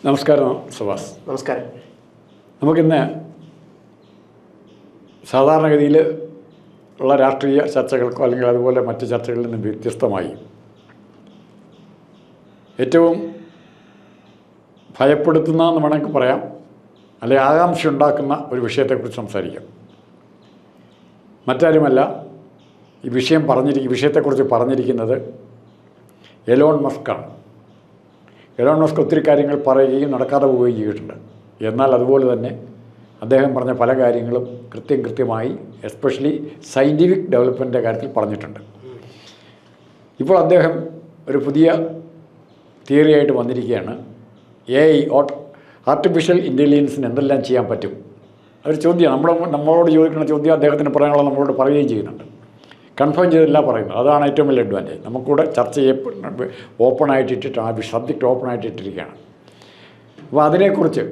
നമസ്കാരം സുഭാഷ്. നമസ്കാരം. നമുക്കിന്ന് സാധാരണഗതിയിൽ ഉള്ള രാഷ്ട്രീയ ചർച്ചകൾക്കോ അല്ലെങ്കിൽ അതുപോലെ മറ്റ് ചർച്ചകളിൽ നിന്ന് വ്യത്യസ്തമായി ഏറ്റവും ഭയപ്പെടുത്തുന്ന എന്ന് വേണമെങ്കിൽ പറയാം, അല്ലെങ്കിൽ ആകാംക്ഷ ഉണ്ടാക്കുന്ന ഒരു വിഷയത്തെക്കുറിച്ച് സംസാരിക്കാം. മറ്റാരുമല്ല, ഈ വിഷയത്തെക്കുറിച്ച് പറഞ്ഞിരിക്കുന്നത് എലോൺ മസ്കാണ്. എലോൺ മസ്ക് ഒത്തിരി കാര്യങ്ങൾ പറയുകയും നടക്കാതെ പോവുകയും ചെയ്തിട്ടുണ്ട്. എന്നാൽ അതുപോലെ തന്നെ അദ്ദേഹം പറഞ്ഞ പല കാര്യങ്ങളും കൃത്യമായി എസ്പെഷ്യലി സയൻറ്റിഫിക് ഡെവലപ്മെൻറ്റിൻ്റെ കാര്യത്തിൽ പറഞ്ഞിട്ടുണ്ട്. ഇപ്പോൾ അദ്ദേഹം ഒരു പുതിയ തിയറിയായിട്ട് വന്നിരിക്കുകയാണ്. ആർട്ടിഫിഷ്യൽ ഇൻ്റലിജൻസിന് എന്തെല്ലാം ചെയ്യാൻ പറ്റും. അതൊരു ചോദ്യം, നമ്മളോട് ചോദിക്കുന്ന ചോദ്യം അദ്ദേഹത്തിന് പറയാനുള്ള നമ്മളോട് പറയുകയും ചെയ്യുന്നുണ്ട്. കൺഫേം ചെയ്തല്ല പറയുന്നത്. അതാണ് ഏറ്റവും വലിയ അഡ്വാൻറ്റേജ്. നമുക്കിവിടെ ചർച്ച ഓപ്പണായിട്ട് ഇട്ടിട്ട് ആ സബ്ജക്റ്റ് ഓപ്പണായിട്ട് ഇട്ടിരിക്കുകയാണ്. അപ്പോൾ അതിനെക്കുറിച്ച്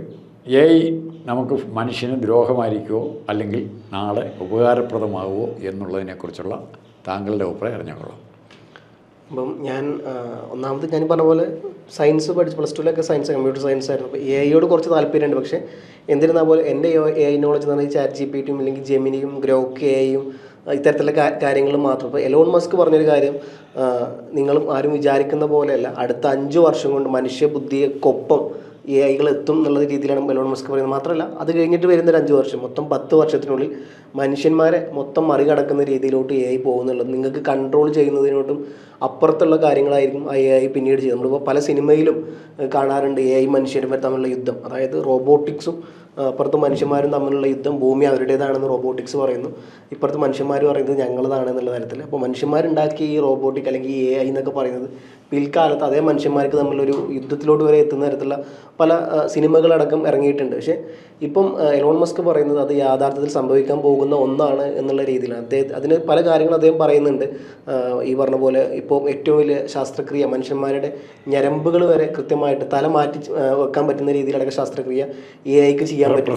നമുക്ക് മനുഷ്യന് ദ്രോഹമായിരിക്കുമോ അല്ലെങ്കിൽ നാളെ ഉപകാരപ്രദമാകുമോ എന്നുള്ളതിനെക്കുറിച്ചുള്ള താങ്കളുടെ അഭിപ്രായം അറിഞ്ഞുകൊള്ളാം. അപ്പം ഞാൻ പറഞ്ഞ പോലെ സയൻസ് പഠിച്ച് +2 സയൻസ്, കമ്പ്യൂട്ടർ സയൻസ് ആയിരുന്നു. അപ്പോൾ എയോട് കുറച്ച് താല്പര്യമുണ്ട്. പക്ഷേ എന്നിരുന്നാൽ പോലെ എൻ്റെ നോളജ് എന്ന് പറഞ്ഞാൽ ChatGPT അല്ലെങ്കിൽ ജെമിനിയും ഗ്രോക്ക് എയും ഇത്തരത്തിലുള്ള കാര്യങ്ങൾ മാത്രം. ഇപ്പോൾ എലോൺ മസ്ക് പറഞ്ഞൊരു കാര്യം, നിങ്ങളും ആരും വിചാരിക്കുന്ന പോലെയല്ല, അടുത്ത 5 വർഷം കൊണ്ട് മനുഷ്യബുദ്ധിയെക്കൊപ്പം AI എത്തും എന്നുള്ള രീതിയിലാണ് എലോൺ മസ്ക് പറയുന്നത്. മാത്രമല്ല, അത് കഴിഞ്ഞിട്ട് വരുന്നൊരു 5 വർഷം, മൊത്തം 10 വർഷത്തിനുള്ളിൽ മനുഷ്യന്മാരെ മൊത്തം മറികടക്കുന്ന രീതിയിലോട്ട് AI പോകുന്നുള്ളത്. നിങ്ങൾക്ക് കൺട്രോൾ ചെയ്യുന്നതിനോട്ടും അപ്പുറത്തുള്ള കാര്യങ്ങളായിരിക്കും AI പിന്നീട് ചെയ്യുന്നത്. നമ്മളിപ്പോൾ പല സിനിമയിലും കാണാറുണ്ട് AI മനുഷ്യന്മാർ തമ്മിലുള്ള യുദ്ധം. അതായത് റോബോട്ടിക്സും അപ്പുറത്ത് മനുഷ്യന്മാരും തമ്മിലുള്ള യുദ്ധം. ഭൂമി അവരുടേതാണെന്ന് റോബോട്ടിക്സ് പറയുന്നു, ഇപ്പുറത്ത് മനുഷ്യന്മാർ പറയുന്നത് ഞങ്ങളതാണ് എന്നുള്ള തരത്തിൽ. അപ്പോൾ മനുഷ്യന്മാരുണ്ടാക്കിയ ഈ റോബോട്ടിക് അല്ലെങ്കിൽ AI എന്നൊക്കെ പറയുന്നത് പിൽക്കാലത്ത് അതേ മനുഷ്യന്മാർക്ക് തമ്മിലൊരു യുദ്ധത്തിലോട്ട് വരെ എത്തുന്ന തരത്തിലുള്ള പല സിനിമകളടക്കം ഇറങ്ങിയിട്ടുണ്ട്. പക്ഷേ ഇപ്പം എലോൺ മസ്ക് പറയുന്നത് അത് യാഥാർത്ഥ്യത്തിൽ സംഭവിക്കാൻ പോകുന്ന ഒന്നാണ് എന്നുള്ള രീതിയിലാണ്. അതിന് പല കാര്യങ്ങളും അദ്ദേഹം പറയുന്നുണ്ട്. ഈ പറഞ്ഞ പോലെ ഇപ്പോൾ ഏറ്റവും വലിയ ശാസ്ത്രക്രിയ, മനുഷ്യന്മാരുടെ ഞരമ്പുകൾ വരെ കൃത്യമായിട്ട് തല മാറ്റി വെക്കാൻ പറ്റുന്ന രീതിയിലൊക്കെ ശാസ്ത്രക്രിയ AIക്ക് ചെയ്യാൻ പറ്റും.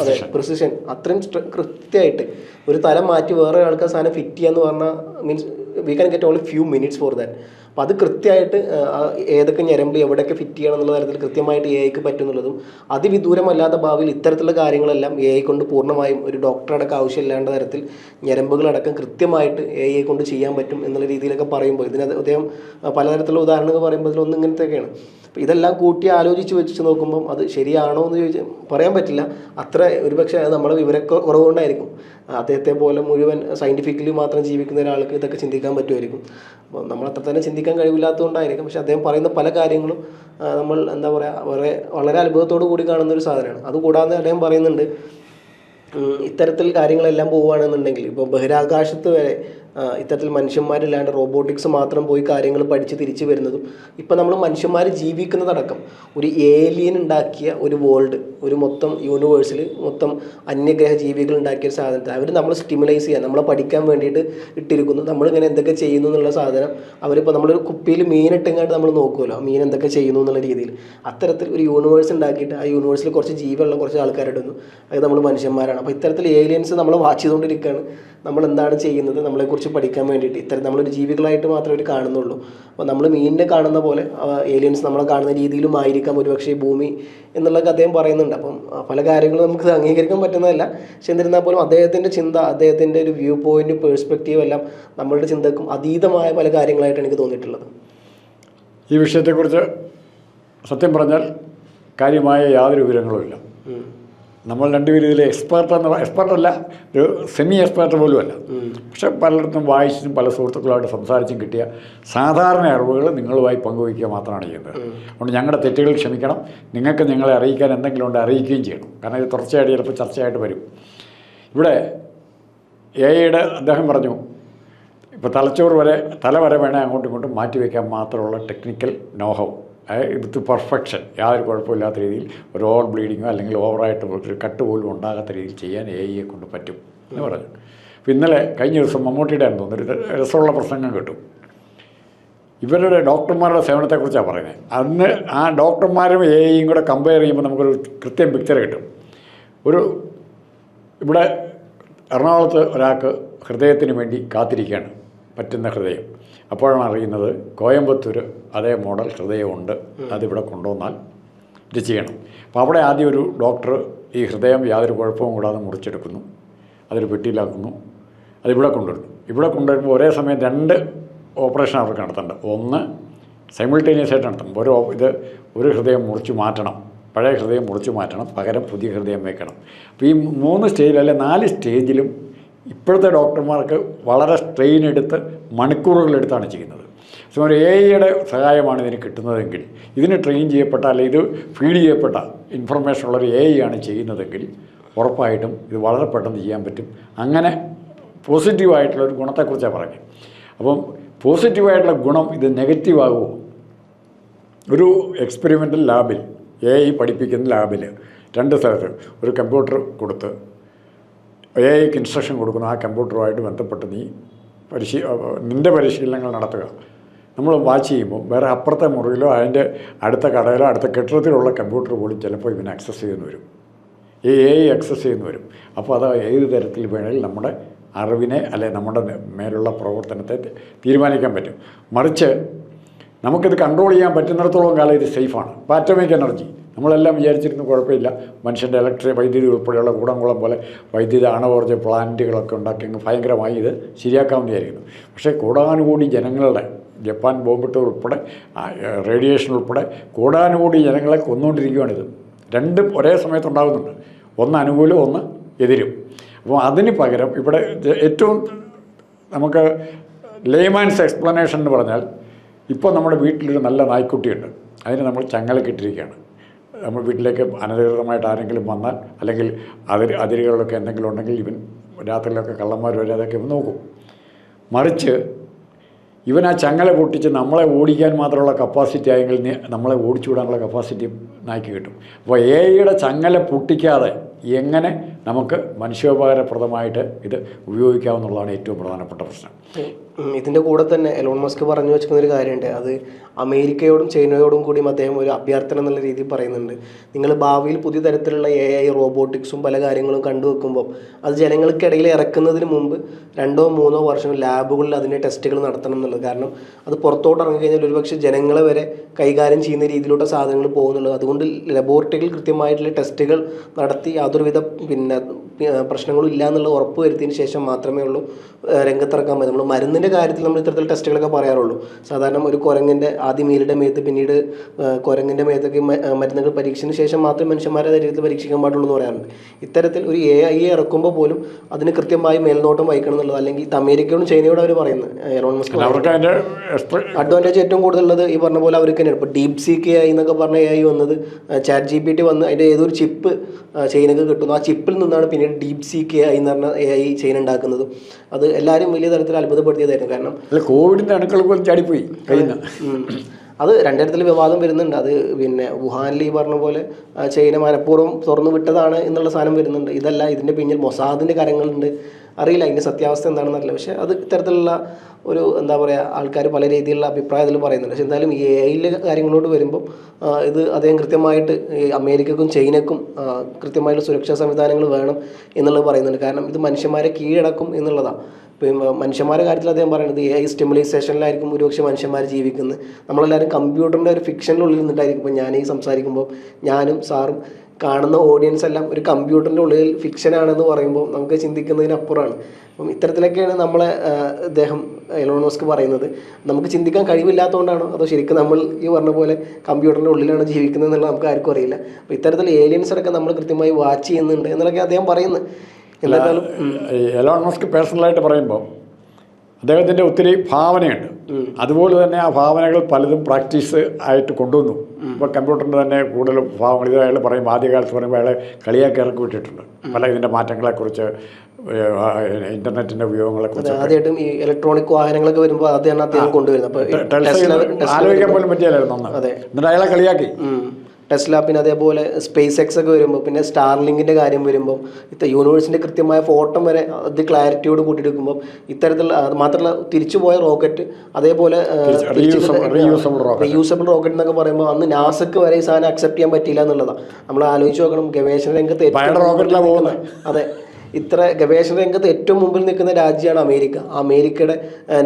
അതെ, പ്രിസിഷൻ അത്രയും കൃത്യമായിട്ട് ഒരു തല മാറ്റി വേറെ ആൾക്ക് സാധനം ഫിറ്റ് ചെയ്യാന്ന് പറഞ്ഞാൽ means we can get only few minutes for that. അപ്പോൾ അത് കൃത്യമായിട്ട് ഏതൊക്കെ ഞരമ്പ് എവിടെയൊക്കെ ഫിറ്റ് ചെയ്യണം എന്നുള്ള തരത്തിൽ കൃത്യമായിട്ട് AIക്ക് പറ്റുന്നുള്ളതും അതിവിദൂരമല്ലാത്ത ഭാവിയിൽ ഇത്തരത്തിലുള്ള കാര്യങ്ങളെല്ലാം AI കൊണ്ട് പൂർണ്ണമായും ഒരു ഡോക്ടറടക്കം ആവശ്യമില്ലാണ്ട തരത്തിൽ ഞരമ്പുകളടക്കം കൃത്യമായിട്ട് AI കൊണ്ട് ചെയ്യാൻ പറ്റും എന്നുള്ള രീതിയിലൊക്കെ പറയുമ്പോൾ അദ്ദേഹം പലതരത്തിലുള്ള ഉദാഹരണങ്ങൾ പറയുമ്പോൾ ഇതിലൊന്നും ഇങ്ങനത്തെയൊക്കെയാണ്. അപ്പോൾ ഇതെല്ലാം കൂട്ടി ആലോചിച്ച് വെച്ച് നോക്കുമ്പം അത് ശരിയാണോ എന്ന് ചോദിച്ചാൽ പറയാൻ പറ്റില്ല. അത്ര ഒരുപക്ഷെ അത് നമ്മുടെ വിവരക്കുറവുകൊണ്ടായിരിക്കും. അദ്ദേഹത്തെ പോലെ മുഴുവൻ സയൻറ്റിഫിക്കലി മാത്രം ജീവിക്കുന്ന ഒരാൾക്ക് ഇതൊക്കെ ചിന്തിക്കാൻ പറ്റുമായിരിക്കും. അപ്പോൾ നമ്മൾ അത്ര തന്നെ ചിന്തിക്കാൻ കഴിവില്ലാത്തതുകൊണ്ടായിരിക്കും. പക്ഷേ അദ്ദേഹം പറയുന്ന പല കാര്യങ്ങളും നമ്മൾ എന്താ പറയുക വളരെ അത്ഭുതത്തോടു കൂടി കാണുന്ന ഒരു സാധനമാണ്. അതുകൂടാതെ അദ്ദേഹം പറയുന്നുണ്ട്, ഇത്തരത്തിൽ കാര്യങ്ങളെല്ലാം പോവുകയാണെന്നുണ്ടെങ്കിൽ ഇപ്പോൾ ബഹിരാകാശത്ത് വരെ ഇത്തരത്തിൽ മനുഷ്യന്മാരില്ലാണ്ട് റോബോട്ടിക്സ് മാത്രം പോയി കാര്യങ്ങൾ പഠിച്ച് തിരിച്ചു വരുന്നതും ഇപ്പം നമ്മൾ മനുഷ്യന്മാർ ജീവിക്കുന്നതടക്കം ഒരു ഏലിയൻ ഉണ്ടാക്കിയ ഒരു വേൾഡ്, ഒരു മൊത്തം യൂണിവേഴ്സിൽ മൊത്തം അന്യഗ്രഹ ജീവികൾ ഉണ്ടാക്കിയ ഒരു സാധനത്തെ അവർ നമ്മൾ സ്റ്റിമുലൈസ് ചെയ്യാൻ, നമ്മളെ പഠിക്കാൻ വേണ്ടിയിട്ട് ഇട്ടിരിക്കുന്നു. നമ്മളിങ്ങനെ എന്തൊക്കെ ചെയ്യുന്നു എന്നുള്ള സാധനം അവരിപ്പോൾ നമ്മളൊരു കുപ്പിയിൽ മീനിട്ടെങ്ങാണ്ട് നമ്മൾ നോക്കുമല്ലോ, മീൻ എന്തൊക്കെ ചെയ്യുന്നു എന്നുള്ള രീതിയിൽ അത്തരത്തിൽ ഒരു യൂണിവേഴ്സ് ഉണ്ടാക്കിയിട്ട് ആ യൂണിവേഴ്സിൽ കുറച്ച് ജീവനുള്ള കുറച്ച് ആൾക്കാരിടുന്നു. അത് നമ്മൾ മനുഷ്യന്മാരാണ്. അപ്പോൾ ഇത്തരത്തിൽ ഏലിയൻസ് നമ്മളെ വാച്ച് ചെയ്തുകൊണ്ടിരിക്കുകയാണ്. നമ്മൾ എന്താണ് ചെയ്യുന്നത് നമ്മളെക്കുറിച്ച് പഠിക്കാൻ വേണ്ടിയിട്ട് ഇത്തരം നമ്മളൊരു ജീവികളായിട്ട് മാത്രമേ അവർ കാണുന്നുള്ളൂ. അപ്പോൾ നമ്മൾ മീനിനെ കാണുന്ന പോലെ ഏലിയൻസ് നമ്മളെ കാണുന്ന രീതിയിലും ആയിരിക്കാം ഒരുപക്ഷെ ഭൂമി എന്നുള്ളതൊക്കെ അദ്ദേഹം പറയുന്നുണ്ട്. അപ്പം പല കാര്യങ്ങളും നമുക്ക് അംഗീകരിക്കാൻ പറ്റുന്നതല്ല. പക്ഷെ എന്നിരുന്നാൽ പോലും അദ്ദേഹത്തിൻ്റെ ചിന്ത, അദ്ദേഹത്തിൻ്റെ ഒരു വ്യൂ പോയിന്റ്, പേഴ്സ്പെക്റ്റീവ് എല്ലാം നമ്മളുടെ ചിന്തക്കും അതീതമായ പല കാര്യങ്ങളായിട്ടാണ് എനിക്ക് തോന്നിയിട്ടുള്ളത്. ഈ വിഷയത്തെക്കുറിച്ച് സത്യം പറഞ്ഞാൽ കാര്യമായ യാതൊരു വിവരങ്ങളുമില്ല. നമ്മൾ രണ്ടുപേരും ഇതിൽ എക്സ്പെർട്ടല്ല, ഒരു സെമി എക്സ്പെർട്ട് പോലുമല്ല. പക്ഷെ പലയിടത്തും വായിച്ചും പല സുഹൃത്തുക്കളുമായിട്ട് സംസാരിച്ചും കിട്ടിയ സാധാരണ അറിവുകൾ നിങ്ങളുമായി പങ്കുവയ്ക്കുക മാത്രമാണ് ചെയ്യുന്നത്. അതുകൊണ്ട് ഞങ്ങളുടെ തെറ്റുകൾ ക്ഷമിക്കണം. നിങ്ങൾക്ക് ഞങ്ങളെ അറിയിക്കാൻ എന്തെങ്കിലും ഉണ്ട് അറിയിക്കുകയും ചെയ്യണം. കാരണം ഇത് തുടർച്ചയായിട്ട് ചിലപ്പോൾ ചർച്ചയായിട്ട് വരും. ഇവിടെ AIയുടെ അദ്ദേഹം പറഞ്ഞു, ഇപ്പോൾ തല വരെ വേണേൽ അങ്ങോട്ടും ഇങ്ങോട്ടും മാറ്റിവെക്കാൻ മാത്രമുള്ള ടെക്നിക്കൽ നോഹൗ, വിത്ത് പെർഫെക്ഷൻ, യാതൊരു കുഴപ്പമില്ലാത്ത രീതിയിൽ ഒരു ഓവർ ബ്ലീഡിങ്ങോ അല്ലെങ്കിൽ ഓവറായിട്ട് ഒരു കട്ട് പോലും ഉണ്ടാകാത്ത രീതിയിൽ ചെയ്യാൻ AIയെ കൊണ്ട് പറ്റും എന്ന് പറഞ്ഞു. അപ്പോൾ ഇന്നലെ കഴിഞ്ഞ ദിവസം മമ്മൂട്ടിയുടെ ആണെന്ന് തോന്നുന്നു ഒരു രസമുള്ള പ്രസംഗം കേട്ടു. ഇവരുടെ ഡോക്ടർമാരുടെ സേവനത്തെക്കുറിച്ചാണ് പറയുന്നത്. അന്ന് ആ ഡോക്ടർമാരും AIയും കൂടെ കമ്പയർ ചെയ്യുമ്പോൾ നമുക്കൊരു കൃത്യം പിക്ചർ കിട്ടും. ഇവിടെ എറണാകുളത്ത് ഒരാൾക്ക് ഹൃദയത്തിന് വേണ്ടി കാത്തിരിക്കുകയാണ്, പറ്റുന്ന ഹൃദയം. അപ്പോഴാണ് അറിയുന്നത് കോയമ്പത്തൂർ അതേ മോഡൽ ഹൃദയമുണ്ട്, അതിവിടെ കൊണ്ടുവന്നാൽ ഇത് ചെയ്യണം. അപ്പോൾ അവിടെ ആദ്യം ഒരു ഡോക്ടർ ഈ ഹൃദയം യാതൊരു കുഴപ്പവും കൂടാതെ മുറിച്ചെടുക്കുന്നു, അതൊരു പെട്ടിയിലാക്കുന്നു, അതിവിടെ കൊണ്ടുവരുന്നു. ഇവിടെ കൊണ്ടുവരുമ്പോൾ ഒരേ സമയം 2 ഓപ്പറേഷൻ അവർക്ക് നടത്തേണ്ടത്. ഒന്ന് സൈമിൾട്ടേനിയസ് ആയിട്ട് നടത്തണം. ഒരു ഹൃദയം മുറിച്ച് മാറ്റണം, പഴയ ഹൃദയം മുറിച്ച് മാറ്റണം, പകരം പുതിയ ഹൃദയം വയ്ക്കണം. അപ്പോൾ ഈ 3 സ്റ്റേജിൽ അല്ലെ 4 സ്റ്റേജിലും ഇപ്പോഴത്തെ ഡോക്ടർമാർക്ക് വളരെ സ്ട്രെയിൻ എടുത്ത് മണിക്കൂറുകളെടുത്താണ് ചെയ്യുന്നത്. സോ ഒരു AI-യുടെ സഹായമാണ് ഇതിന് കിട്ടുന്നതെങ്കിൽ, ഇതിന് ട്രെയിൻ ചെയ്യപ്പെട്ട അല്ലെങ്കിൽ ഇത് ഫീഡ് ചെയ്യപ്പെട്ട ഇൻഫർമേഷൻ ഉള്ളൊരു AI ആണ് ചെയ്യുന്നതെങ്കിൽ ഉറപ്പായിട്ടും ഇത് വളരെ പെട്ടെന്ന് ചെയ്യാൻ പറ്റും. അങ്ങനെ പോസിറ്റീവായിട്ടുള്ളൊരു ഗുണത്തെക്കുറിച്ചാണ് പറഞ്ഞത്. അപ്പം പോസിറ്റീവായിട്ടുള്ള ഗുണം ഇത് നെഗറ്റീവ് ആകുമോ? ഒരു എക്സ്പെരിമെൻ്റൽ ലാബിൽ AI പഠിപ്പിക്കുന്ന ലാബിൽ 2 സ്ഥലത്ത് ഒരു കമ്പ്യൂട്ടർ കൊടുത്ത് AIക്ക് ഇൻസ്ട്രക്ഷൻ കൊടുക്കുന്നു. ആ കമ്പ്യൂട്ടറുമായിട്ട് ബന്ധപ്പെട്ട് നിൻ്റെ പരിശീലനങ്ങൾ നടത്തുക. നമ്മൾ വാച്ച് ചെയ്യുമ്പോൾ വേറെ അപ്പുറത്തെ മുറിയിലോ അതിൻ്റെ അടുത്ത കടയിലോ അടുത്ത കെട്ടിടത്തിലുള്ള കമ്പ്യൂട്ടർ പോലും ചിലപ്പോൾ ഇവന് ആക്സസ് ചെയ്യുന്നു വരും, ഈ AI ആക്സസ് ചെയ്യുന്നു വരും. അപ്പോൾ അത് ഏത് തരത്തിൽ വേണമെങ്കിലും നമ്മുടെ അറിവിനെ അല്ലെ നമ്മുടെ മേലുള്ള പ്രവർത്തനത്തെ തീരുമാനിക്കാൻ പറ്റും. മറിച്ച് നമുക്കിത് കൺട്രോൾ ചെയ്യാൻ പറ്റുന്നിടത്തോളം കാലം ഇത് സേഫാണ്. ഇപ്പോൾ അറ്റോമിക് എനർജി നമ്മളെല്ലാം വിചാരിച്ചിരുന്നു കുഴപ്പമില്ല, മനുഷ്യൻ്റെ വൈദ്യുതി ഉൾപ്പെടെയുള്ള കൂടംകുളം പോലെ വൈദ്യുത ആണവോർജ്ജ പ്ലാന്റുകളൊക്കെ ഉണ്ടാക്കി ഭയങ്കരമായി ഇത് ശരിയാക്കാമെന്നായിരിക്കുന്നു. പക്ഷേ കോടാനുകൂടി ജനങ്ങളുടെ, ജപ്പാൻ ബോംബിട്ട് ഉൾപ്പെടെ റേഡിയേഷൻ ഉൾപ്പെടെ കോടാനുകൂടി ജനങ്ങളെ കൊന്നുകൊണ്ടിരിക്കുകയാണിത്. 2ഉം ഒരേ സമയത്തുണ്ടാകുന്നുണ്ട്, ഒന്ന് അനുകൂലം ഒന്ന് എതിരും. അപ്പോൾ അതിന് പകരം ഇവിടെ ഏറ്റവും നമുക്ക് ലേമാൻസ് എക്സ്പ്ലനേഷൻ എന്ന് പറഞ്ഞാൽ, ഇപ്പോൾ നമ്മുടെ വീട്ടിലൊരു നല്ല നായ്ക്കുട്ടിയുണ്ട്, അതിന് നമ്മൾ ചങ്ങലക്കിട്ടിരിക്കുകയാണ്. നമ്മൾ വീട്ടിലേക്ക് അനധികൃതമായിട്ട് ആരെങ്കിലും വന്നാൽ അല്ലെങ്കിൽ അതിരുകളിലൊക്കെ എന്തെങ്കിലും ഉണ്ടെങ്കിൽ ഇവൻ രാത്രിയിലൊക്കെ കള്ളന്മാർ വരെ അതൊക്കെ നോക്കും. മറിച്ച് ഇവൻ ആ ചങ്ങല പൊട്ടിച്ച് നമ്മളെ ഓടിക്കാൻ മാത്രമുള്ള കപ്പാസിറ്റി ആയെങ്കിൽ നമ്മളെ ഓടിച്ചു വിടാനുള്ള കപ്പാസിറ്റി നായ്ക്ക് കിട്ടും. അപ്പോൾ AI-യുടെ ചങ്ങല പൊട്ടിക്കാതെ എങ്ങനെ നമുക്ക് മനുഷ്യോപകാരപ്രദമായിട്ട് ഇത് ഉപയോഗിക്കാമെന്നുള്ളതാണ് ഏറ്റവും പ്രധാനപ്പെട്ട പ്രശ്നം. ഇതിൻ്റെ കൂടെ തന്നെ എലോൺ മസ്ക് പറഞ്ഞു വെച്ചിരിക്കുന്നൊരു കാര്യമുണ്ട്. അത് അമേരിക്കയോടും ചൈനയോടും കൂടിയും അദ്ദേഹം ഒരു അഭ്യർത്ഥന എന്നുള്ള രീതിയിൽ പറയുന്നുണ്ട്. നിങ്ങൾ ഭാവിയിൽ പുതിയ തരത്തിലുള്ള AI റോബോട്ടിക്സും പല കാര്യങ്ങളും കണ്ടുവെക്കുമ്പോൾ അത് ജനങ്ങൾക്കിടയിൽ ഇറക്കുന്നതിന് മുമ്പ് 2-3 വർഷം ലാബുകളിൽ അതിൻ്റെ ടെസ്റ്റുകൾ നടത്തണം എന്നുള്ളത്. കാരണം അത് പുറത്തോട്ട് ഇറങ്ങിക്കഴിഞ്ഞാൽ ഒരുപക്ഷെ ജനങ്ങളെ വരെ കൈകാര്യം ചെയ്യുന്ന രീതിയിലുള്ള സാധനങ്ങൾ പോകുന്നുള്ളത്. അതുകൊണ്ട് ലബോറട്ടറികൾ കൃത്യമായിട്ടുള്ള ടെസ്റ്റുകൾ നടത്തി യാതൊരുവിധ പ്രശ്നങ്ങളും ഇല്ല എന്നുള്ള ഉറപ്പ് വരുത്തിയതിന് ശേഷം മാത്രമേ ഉള്ളൂ രംഗത്തിറക്കാൻ പറ്റും. നമ്മൾ മരുന്നിൻ്റെ കാര്യത്തിൽ നമ്മൾ ഇത്തരത്തിൽ ടെസ്റ്റുകളൊക്കെ പറയാറുള്ളൂ. സാധാരണ ഒരു കുരങ്ങിൻ്റെ ആദ്യം മീലിൻ്റെ മേത്ത് പിന്നീട് കുരങ്ങിൻ്റെ മേത്തൊക്കെ മരുന്നുകൾ പരീക്ഷിച്ചതിന് ശേഷം മാത്രമേ മനുഷ്യന്മാരുടെ ശരീരത്തിൽ പരീക്ഷിക്കാൻ പാടുള്ളൂ എന്ന് പറയാറുണ്ട്. ഇത്തരത്തിൽ ഒരു AI ഇറക്കുമ്പോൾ പോലും അതിന് കൃത്യമായി മേൽനോട്ടം വഹിക്കണം എന്നുള്ളത്. അല്ലെങ്കിൽ അമേരിക്കയോടും ചൈനയോടും അവർ പറയുന്നത് എലോൺ മസ്ക് അഡ്വാൻറ്റേജ് ഏറ്റവും കൂടുതലുള്ളത് ഈ പറഞ്ഞ പോലെ അവർക്ക് തന്നെയാണ്. ഇപ്പോൾ DeepSeek AI എന്നൊക്കെ പറഞ്ഞ AI വന്നത് ChatGPT വന്ന് അതിൻ്റെ ഏതൊരു ചിപ്പ് ചൈനക്ക് കിട്ടുന്നു. ആ ചിപ്പിൽ നിന്നാണ് പിന്നീട് DeepSeek AI എന്ന് പറഞ്ഞ AI ചൈന ഉണ്ടാക്കുന്നത്. അത് എല്ലാവരും വലിയ തരത്തിൽ അത്ഭുതപ്പെടുത്തിയതായിരുന്നു. കാരണം കോവിഡിൻ്റെ അണുക്കൾ പോലും ചാടിപ്പോയി കഴിഞ്ഞ അത് 2 തരത്തിൽ വിവാദം വരുന്നുണ്ട്. അത് പിന്നെ വുഹാനിൽ ഈ പറഞ്ഞ പോലെ ചൈന മനഃപൂർവ്വം തുറന്നു വിട്ടതാണ് എന്നുള്ള സാധനം വരുന്നുണ്ട്. ഇതല്ല, ഇതിൻ്റെ പിന്നിൽ മൊസാദിൻ്റെ കരങ്ങളുണ്ട്. അറിയില്ല അതിൻ്റെ സത്യാവസ്ഥ എന്താണെന്ന് അറിയില്ല. പക്ഷേ അത് ഇത്തരത്തിലുള്ള ഒരു എന്താ പറയുക, ആൾക്കാർ പല രീതിയിലുള്ള അഭിപ്രായത്തിൽ പറയുന്നുണ്ട്. പക്ഷേ എന്തായാലും ഈ AI കാര്യങ്ങളോട് വരുമ്പം ഇത് അദ്ദേഹം കൃത്യമായിട്ട് ഈ അമേരിക്കക്കും ചൈനക്കും കൃത്യമായിട്ടുള്ള സുരക്ഷാ സംവിധാനങ്ങൾ വേണം എന്നുള്ളത് പറയുന്നുണ്ട്. കാരണം ഇത് മനുഷ്യന്മാരെ കീഴടക്കും എന്നുള്ളതാണ്. ഇപ്പം മനുഷ്യന്മാരുടെ കാര്യത്തിൽ അദ്ദേഹം പറയുന്നത് AI സ്റ്റിമുലൈസേഷനിലായിരിക്കും ഒരുപക്ഷെ മനുഷ്യന്മാർ ജീവിക്കുന്നത്. നമ്മളെല്ലാവരും കമ്പ്യൂട്ടറിൻ്റെ ഒരു ഫിക്ഷനുള്ളിൽ നിന്നിട്ടായിരിക്കും. ഇപ്പം ഞാൻ സംസാരിക്കുമ്പോൾ ഞാനും സാറും കാണുന്ന ഓഡിയൻസ് എല്ലാം ഒരു കമ്പ്യൂട്ടറിൻ്റെ ഉള്ളിൽ ഫിക്ഷനാണെന്ന് പറയുമ്പോൾ നമുക്ക് ചിന്തിക്കുന്നതിനപ്പുറമാണ്. അപ്പം ഇത്തരത്തിലൊക്കെയാണ് നമ്മളെ അദ്ദേഹം എലോൺ മസ്ക് പറയുന്നത്. നമുക്ക് ചിന്തിക്കാൻ കഴിവില്ലാത്തതുകൊണ്ടാണോ അതോ ശരിക്കും നമ്മൾ ഈ പറഞ്ഞ പോലെ കമ്പ്യൂട്ടറിൻ്റെ ഉള്ളിലാണ് ജീവിക്കുന്നത് എന്നുള്ളത് നമുക്ക് ആർക്കും അറിയില്ല. അപ്പോൾ ഇത്തരത്തിൽ ഏലിയൻസിനൊക്കെ നമ്മൾ കൃത്യമായി വാച്ച് ചെയ്യുന്നുണ്ട് എന്നൊക്കെ അദ്ദേഹം പറയുന്നത്. എന്തായാലും എലോൺ മസ്ക് പേഴ്സണലായിട്ട് പറയുമ്പോൾ അദ്ദേഹത്തിൻ്റെ ഒത്തിരി ഭാവനയുണ്ട്. അതുപോലെ തന്നെ ആ ഭാവനകൾ പലതും പ്രാക്ടീസ് ആയിട്ട് കൊണ്ടുവന്നു. ഇപ്പോൾ കമ്പ്യൂട്ടറിൻ്റെ തന്നെ കൂടുതലും ഭാവങ്ങൾ ഇത് അയാൾ പറയുമ്പോൾ ആദ്യകാലത്ത് പറയുമ്പോൾ അയാളെ കളിയാക്കി ഇറക്കി വിട്ടിട്ടുണ്ട്. പല ഇതിൻ്റെ മാറ്റങ്ങളെക്കുറിച്ച്, ഇൻ്റർനെറ്റിൻ്റെ ഉപയോഗങ്ങളെക്കുറിച്ച്. ആദ്യമായിട്ടും ഈ ഇലക്ട്രോണിക് വാഹനങ്ങളൊക്കെ വരുമ്പോൾ അതാണ് അദ്ദേഹം കൊണ്ടുവരുന്നത്. ആലോചിക്കാൻ പോലും പറ്റിയാലായിരുന്നു അന്ന്. അതെ, എന്നിട്ട് അയാളെ കളിയാക്കി. ടെസ്ല, പിന്നെ അതേപോലെ സ്പേസ് എക്സ് ഒക്കെ വരുമ്പോൾ, പിന്നെ സ്റ്റാർലിങ്കിൻ്റെ കാര്യം വരുമ്പോൾ, യൂണിവേഴ്സിൻ്റെ കൃത്യമായ ഫോട്ടോ വരെ അത് ക്ലാരിറ്റിയോട് കൂട്ടിയെടുക്കുമ്പോൾ ഇത്തരത്തിലുള്ള മാത്രമല്ല തിരിച്ചുപോയ റോക്കറ്റ്, അതേപോലെ റീയൂസബിൾ റോക്കറ്റ് എന്നൊക്കെ പറയുമ്പോൾ അന്ന് നാസക്ക് വരെ ഈ സാധനം അക്സെപ്റ്റ് ചെയ്യാൻ പറ്റിയില്ല എന്നുള്ളതാണ്. നമ്മൾ ആലോചിച്ച് നോക്കണം, ഗവേഷണ രംഗത്ത് റോക്കറ്റിലാണ് പോകുന്നത്. അതെ, ഇത്ര ഗവേഷണ രംഗത്ത് ഏറ്റവും മുമ്പിൽ നിൽക്കുന്ന രാജ്യമാണ് അമേരിക്ക. അമേരിക്കയുടെ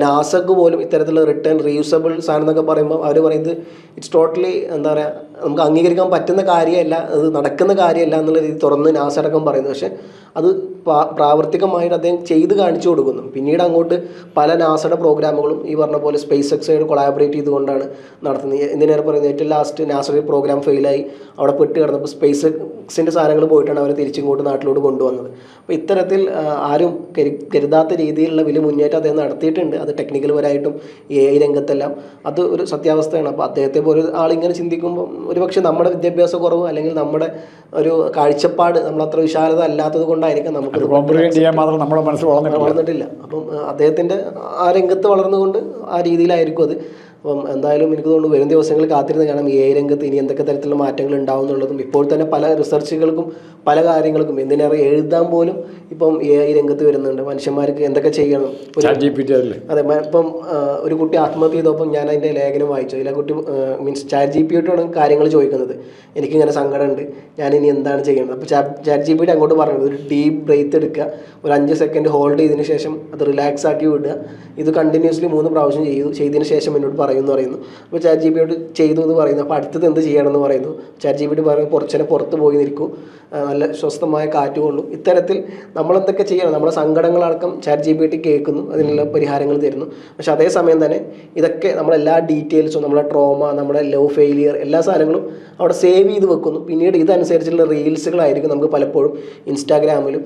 നാസക്ക് പോലും ഇത്തരത്തിലുള്ള റിട്ടേൺ റീയൂസബിൾ സാധനം എന്നൊക്കെ പറയുമ്പോൾ അവർ പറയുന്നത് ഇറ്റ്സ് ടോട്ടലി എന്താ പറയുക, നമുക്ക് അംഗീകരിക്കാൻ പറ്റുന്ന കാര്യമല്ല, അത് നടക്കുന്ന കാര്യമല്ല എന്നുള്ള രീതി തുറന്ന് നാസ അടക്കം പറയുന്നത്. പക്ഷേ അത് പ്രാവർത്തികമായിട്ട് അദ്ദേഹം ചെയ്ത് കാണിച്ചു കൊടുക്കുന്നു. പിന്നീട് അങ്ങോട്ട് പല നാസയുടെ പ്രോഗ്രാമുകളും ഈ പറഞ്ഞ പോലെ സ്പേസ് എക്സായിട്ട് കൊളാബറേറ്റ് ചെയ്തുകൊണ്ടാണ് നടത്തുന്നത്. എന്തിനേറെ പറയുന്നത്, ഏറ്റവും ലാസ്റ്റ് നാസയുടെ പ്രോഗ്രാം ഫെയിലായി അവിടെ പെട്ട് കിടന്നപ്പോൾ സ്പേസ് എക്സിൻ്റെ സാധനങ്ങൾ പോയിട്ടാണ് അവരെ തിരിച്ചിങ്ങോട്ട് നാട്ടിലോട്ട് കൊണ്ടുവന്നത്. അപ്പോൾ ഇത്തരത്തിൽ ആരും കരുതാത്ത രീതിയിലുള്ള വലിയ മുന്നേറ്റം അദ്ദേഹം നടത്തിയിട്ടുണ്ട്. അത് ടെക്നിക്കൽ പരമായിട്ടും AI രംഗത്തെല്ലാം അത് ഒരു സത്യാവസ്ഥയാണ്. അപ്പോൾ അദ്ദേഹത്തെ പോലെ ആളിങ്ങനെ ചിന്തിക്കുമ്പോൾ ഒരുപക്ഷെ നമ്മുടെ വിദ്യാഭ്യാസ കുറവ് അല്ലെങ്കിൽ നമ്മുടെ ഒരു കാഴ്ചപ്പാട് നമ്മളത്ര വിശാലത അല്ലാത്തത് കൊണ്ടായിരിക്കും നമുക്കത് ചെയ്യാൻ മാത്രം നമ്മുടെ മനസ്സ് വളർന്നിട്ടില്ല. അപ്പം അദ്ദേഹത്തിൻ്റെ ആ രംഗത്ത് വളർന്നുകൊണ്ട് ആ രീതിയിലായിരിക്കും അത്. അപ്പം എന്തായാലും എനിക്ക് തോന്നുന്നു വരും ദിവസങ്ങളിൽ കാത്തിരുന്ന് കാണാം AI രംഗത്ത് ഇനി എന്തൊക്കെ തരത്തിലുള്ള മാറ്റങ്ങൾ ഉണ്ടാവും എന്നുള്ളതും. ഇപ്പോൾ തന്നെ പല റിസർച്ചുകൾക്കും പല കാര്യങ്ങൾക്കും എന്തിനേറെ എഴുതാൻ പോലും ഇപ്പം AI രംഗത്ത് വരുന്നുണ്ട്. മനുഷ്യന്മാർക്ക് എന്തൊക്കെ ചെയ്യണം. അതെ, ഇപ്പം ഒരു കുട്ടി ആത്മഹത്യ ചെയ്തപ്പോൾ ഞാൻ അതിൻ്റെ ലേഖനം വായിച്ചു. അതിലെ കുട്ടി മീൻസ് ChatGPT കാര്യങ്ങൾ ചോദിക്കുന്നത്, എനിക്കിങ്ങനെ സങ്കടമുണ്ട്, ഞാനിനി എന്താണ് ചെയ്യേണ്ടത്. അപ്പോൾ ChatGPT അങ്ങോട്ട് പറഞ്ഞത് ഒരു ഡീപ്പ് ബ്രേത്ത് എടുക്കുക, ഒരു 5 സെക്കൻഡ് ഹോൾഡ് ചെയ്തതിന് ശേഷം അത് റിലാക്സ് ആക്കി വിടുക, ഇത് കണ്ടിന്യൂസ്ലി 3 പ്രാവശ്യം ചെയ്തതിന് ശേഷം എന്നോട് പറയുന്നു. അപ്പോൾ ChatGPT ചെയ്തു എന്ന് പറയുന്നു. അപ്പോൾ അടുത്തത് എന്ത് ചെയ്യണമെന്ന് പറയുന്നു. ChatGPT പറയുന്നത് പുറത്ത് പോയി നിൽക്കും, നല്ല സ്വസ്ഥമായ കാറ്റ് കൊള്ളും. ഇത്തരത്തിൽ നമ്മളെന്തൊക്കെ ചെയ്യണം, നമ്മുടെ സങ്കടങ്ങളടക്കം ChatGPT കേൾക്കുന്നു, അതിനുള്ള പരിഹാരങ്ങൾ തരുന്നു. പക്ഷെ അതേസമയം തന്നെ ഇതൊക്കെ നമ്മളെല്ലാ ഡീറ്റെയിൽസും, നമ്മുടെ ട്രോമ, നമ്മുടെ ലവ് ഫെയിലിയർ, എല്ലാ സാധനങ്ങളും അവിടെ സേവ് ചെയ്ത് വെക്കുന്നു. പിന്നീട് ഇതനുസരിച്ചുള്ള റീൽസുകളായിരിക്കും നമുക്ക് പലപ്പോഴും ഇൻസ്റ്റാഗ്രാമിലും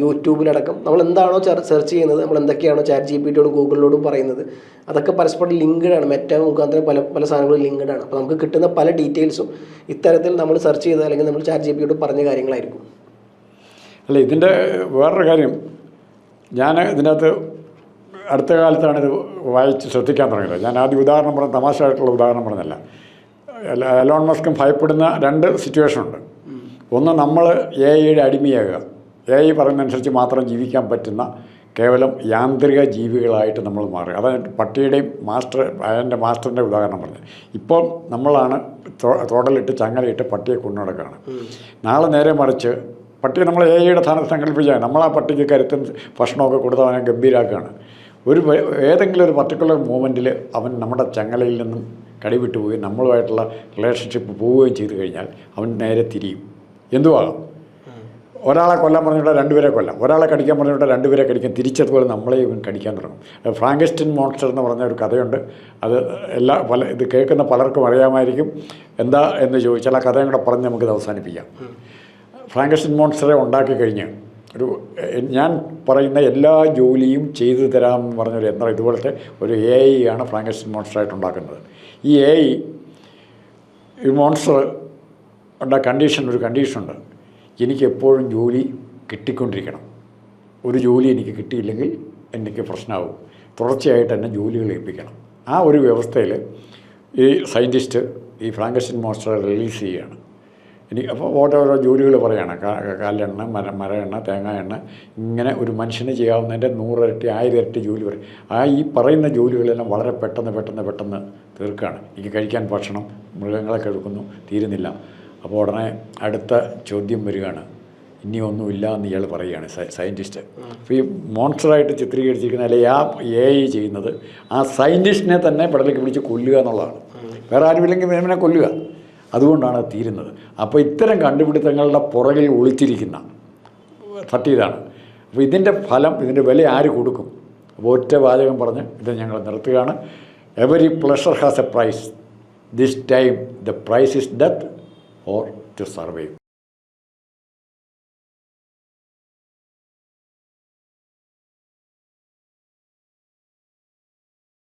യൂട്യൂബിലടക്കം നമ്മൾ എന്താണോ സെർച്ച് ചെയ്യുന്നത്, നമ്മൾ എന്തൊക്കെയാണോ ChatGPTയോടും ഗൂഗിളിലോടും പറയുന്നത്, അതൊക്കെ പരസ്പരം ലിങ്ക്ഡാണ്. മെറ്റ മുഖാന്തരം പല സാധനങ്ങളും ലിങ്ക്ഡാണ്. അപ്പോൾ നമുക്ക് കിട്ടുന്ന പല ഡീറ്റെയിൽസും ഇത്തരത്തിൽ നമ്മൾ സെർച്ച് ചെയ്ത് അല്ലെങ്കിൽ നമ്മൾ ChatGPTയോട് പറഞ്ഞ കാര്യങ്ങളായിരിക്കും. അല്ല, ഇതിൻ്റെ വേറൊരു കാര്യം, ഞാൻ ഇതിനകത്ത് അടുത്ത കാലത്താണ് ഇത് വായിച്ച് ശ്രദ്ധിക്കാൻ തുടങ്ങിയത്. ഞാൻ ആദ്യം ഉദാഹരണം പറഞ്ഞ തമാശയായിട്ടുള്ള ഉദാഹരണം പറഞ്ഞല്ല. എലോൺ മസ്കും ഭയപ്പെടുന്ന 2 സിറ്റുവേഷനുണ്ട്. ഒന്ന്, നമ്മൾ AIയുടെ അടിമയാകുക, AI പറയുന്നതനുസരിച്ച് മാത്രം ജീവിക്കാൻ പറ്റുന്ന കേവലം യാന്ത്രിക ജീവികളായിട്ട് നമ്മൾ മാറുക. അതാണ് പട്ടിയുടെയും അതിൻ്റെ മാസ്റ്ററിൻ്റെ ഉദാഹരണം പറഞ്ഞത്. ഇപ്പോൾ നമ്മളാണ് തോടലിട്ട് ചങ്ങലയിട്ട് പട്ടിയെ കൊണ്ടു നടക്കുകയാണ്. നാളെ നേരെ മറിച്ച് പട്ടിയെ നമ്മൾ AIയുടെ സ്ഥാനത്ത് സങ്കല്പിച്ചാൽ നമ്മൾ ആ പട്ടിക്ക് കരുത്തും ഭക്ഷണമൊക്കെ കൊടുത്ത് അവനെ ഗംഭീരാക്കുകയാണ്. ഏതെങ്കിലും ഒരു പർട്ടിക്കുലർ മൂമെൻറ്റിൽ അവൻ നമ്മുടെ ചങ്ങലയിൽ നിന്നും കടിവിട്ട് പോയി നമ്മളുമായിട്ടുള്ള റിലേഷൻഷിപ്പ് പോവുകയും ചെയ്തു കഴിഞ്ഞാൽ അവൻ നേരെ തിരിയും. എന്തുവാകാം, ഒരാളെ കൊല്ലാൻ പറഞ്ഞിട്ട് 2 പേരെ കൊല്ലാം, ഒരാളെ കടിക്കാൻ പറഞ്ഞിട്ട് 2 പേരെ കടിക്കാൻ, തിരിച്ചതുപോലെ നമ്മളെ ഇവൻ കടിക്കാൻ തുടങ്ങും. ഫ്രാങ്കസ്റ്റൈൻ മോൺസ്റ്റർ എന്ന് പറഞ്ഞ ഒരു കഥയുണ്ട്. അത് ഇത് കേൾക്കുന്ന പലർക്കും അറിയാമായിരിക്കും. എന്താ എന്ന് ചോദിച്ചാൽ ആ കഥയും കൂടെ പറഞ്ഞ് നമുക്കിത് അവസാനിപ്പിക്കാം. ഫ്രാങ്കസ്റ്റൈൻ മോൺസ്റ്ററെ ഉണ്ടാക്കി കഴിഞ്ഞ് ഞാൻ പറയുന്ന എല്ലാ ജോലിയും ചെയ്തു തരാമെന്ന് പറഞ്ഞൊരു യന്ത്രം, ഇതുപോലത്തെ ഒരു AI ആണ് ഫ്രാങ്കസ്റ്റൈൻ മോൺസ്റ്ററായിട്ട് ഉണ്ടാക്കുന്നത്. ഈ AI ഈ മോൺസ്റ്റർ ഒരു കണ്ടീഷനുണ്ട്. എനിക്ക് എപ്പോഴും ജോലി കിട്ടിക്കൊണ്ടിരിക്കണം. ഒരു ജോലി എനിക്ക് കിട്ടിയില്ലെങ്കിൽ എനിക്ക് പ്രശ്നമാകും. തുടർച്ചയായിട്ട് എന്നെ ജോലികൾ ഏൽപ്പിക്കണം. ആ ഒരു വ്യവസ്ഥയിൽ ഈ സയൻറ്റിസ്റ്റ് ഈ ഫ്രാങ്കസ്റ്റൈൻ മോൺസ്റ്ററെ റിലീസ് ചെയ്യുകയാണ്. അപ്പോൾ ഓരോരോ ജോലികൾ പറയുകയാണ്. കാലെണ്ണ, മര എണ്ണ, തേങ്ങ എണ്ണ, ഇങ്ങനെ ഒരു മനുഷ്യന് ചെയ്യാവുന്നതിൻ്റെ 100 ഇരട്ടി 1000 ഇരട്ടി ജോലി പറയും. ഈ പറയുന്ന ജോലികളെല്ലാം വളരെ പെട്ടെന്ന് തീർക്കുകയാണ്. എനിക്ക് കഴിക്കാൻ ഭക്ഷണം, മൃഗങ്ങളൊക്കെ എടുക്കുന്നു, തീരുന്നില്ല. അപ്പോൾ ഉടനെ അടുത്ത ചോദ്യം വരികയാണ്, ഇനി ഒന്നുമില്ല എന്ന് ഇയാൾ പറയുകയാണ്, സയൻറ്റിസ്റ്റ്. അപ്പോൾ ഈ മോൺസ്റ്ററായിട്ട് ചിത്രീകരിച്ചിരിക്കുന്ന അല്ലെങ്കിൽ ആ AI ചെയ്യുന്നത് ആ സയൻറ്റിസ്റ്റിനെ തന്നെ പടലേക്ക് പിടിച്ച് കൊല്ലുക എന്നുള്ളതാണ്. വേറെ ആരുമില്ലെങ്കിൽ ഇവനെ കൊല്ലുക. അതുകൊണ്ടാണ് അത് തീരുന്നത്. അപ്പോൾ ഇത്തരം കണ്ടുപിടുത്തങ്ങളുടെ പുറകിൽ ഒളിച്ചിരിക്കുന്ന സത്യം ഇതാണ്. അപ്പോൾ ഇതിൻ്റെ ഫലം, ഇതിൻ്റെ വില ആര് കൊടുക്കും? അപ്പോൾ ഒറ്റ വാചകം പറഞ്ഞ് ഇത് ഞങ്ങൾ നിർത്തുകയാണ്. Every pleasure has a price. This time the price is death or to survive.